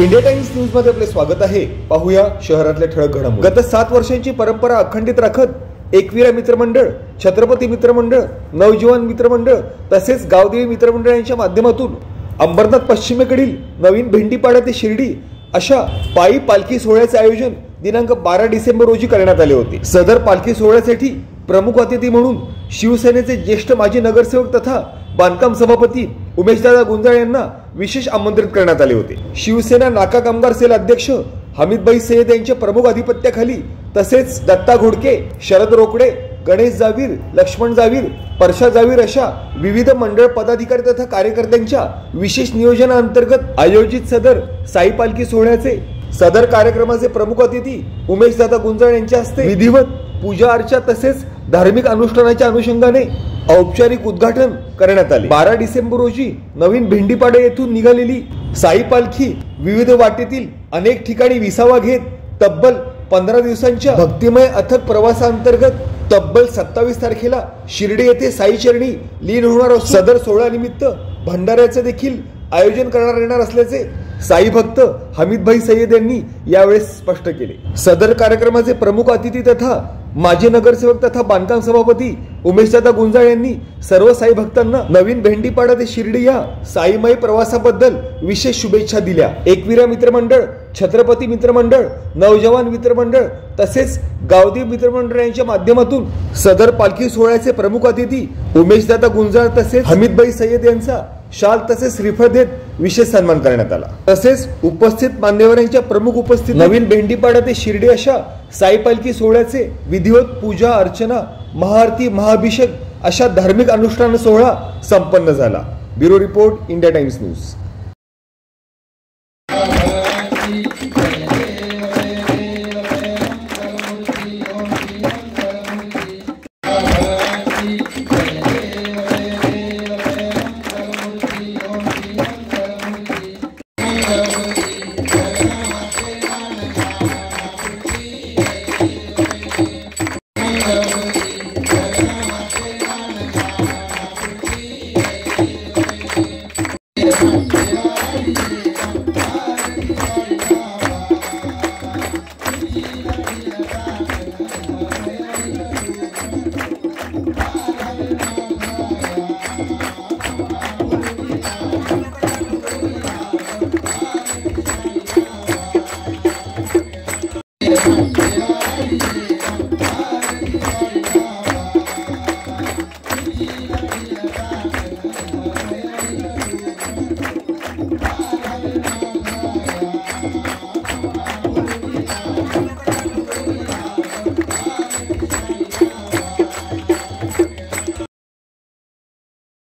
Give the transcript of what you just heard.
India times news मध्ये आपले स्वागत आहे। पाहूया शहरातल्या ठळक घडामोडी। गत 7 वर्षांची परंपरा अखंडित राखत एकविरा मित्रमंडळ, छत्रपती मित्रमंडळ, नवजीवन मित्रमंडळ तसेच गावदेवी मित्रमंडळ यांच्या माध्यमातून अंबरनाथ पश्चिमेकडील नवीन भेंडीपाडा ते शिर्डी अशा पायी पालखी सोहळ्याचे आयोजन दिनांक 12 डिसेंबर रोजी करण्यात आले होते। सदर पालखी सोहळ्यासाठी प्रमुख अतिथी म्हणून शिवसेनेचे ज्येष्ठ माजी नगरसेवक तथा बांधकाम सभापती उमेशदादा गुंजाळ यांना विशेष आमंत्रित करण्यात आले होते। शिवसेना नाका कामगार सेल अध्यक्ष हमीदभाई सय्यद यांच्या प्रमुख अधिपत्याखाली तसेच दत्ता घोडके, शरद रोकडे, गणेश जावीर, लक्ष्मण जावीर, परशा जावीर अशा विविध मंडळ पदाधिकारी तथा कार्यकर्त्यांच्या विशेष नियोजनाअंतर्गत आयोजित सदर साई पालखी सोहळ्याचे सदर कार्यक्रमाचे प्रमुख अतिथी उमेशदादा गुंजाळ यांच्या हस्ते विधिवत पूजा अर्चा तसेच धार्मिक अनुष्ठानाच्या अनुषंगाने औपचारिक उद्घाटन करण्यात आले। 12 डिसेंबर रोजी नवीन भेंडीपाडा येथून निघालेली साई पालखी विविध वाटेतील अनेक ठिकाणी विसावा घेत तब्बल 15 दिवसांच्या भक्तिमय अथक प्रवासाअंतर्गत तब्बल 27 तारखेला शिर्डी येथे साई चरणी लीन होणार असून सदर सोहळा निमित्त भंडाऱ्याचे देखील आयोजन करण्यात येणार असल्याचे साई भक्त हमीदभाई सय्यद यांनी यावेळेस स्पष्ट केले। सदर कार्यक्रमाचे प्रमुख अतिथी तथा माजी नगरसेवक तथा बांधकाम सभापती उमेशदादा गुंजाळ यांनी सर्व साई भक्तांना नवीन भेंडीपाडा ते शिर्डी या साईमय प्रवासाबद्दल विशेष शुभेच्छा दिल्या। एकविरा मित्रमंडळ, छत्रपती मित्रमंडळ, नवजवान मित्रमंडळ तसेच गावदेवी मित्रमंडळ यांच्या माध्यमातून सदर पालखी सोहळ्याचे प्रमुख अतिथी उमेशदादा गुंजाळ तसेच हमीदभाई सय्यद यांचा शाल तसेच श्रीफळ देत विशेष सन्मान करण्यात आला। तसेच उपस्थित मान्यवरांच्या प्रमुख उपस्थित नवीन भेंडीपाडा ते शिर्डी अशा साई पालखी सोहळ्याचे विधिवत पूजा अर्चना, महाआरती, महाअभिषेक अशा धार्मिक अनुष्ठान सोहळा संपन्न झाला। Bureau report, India times news.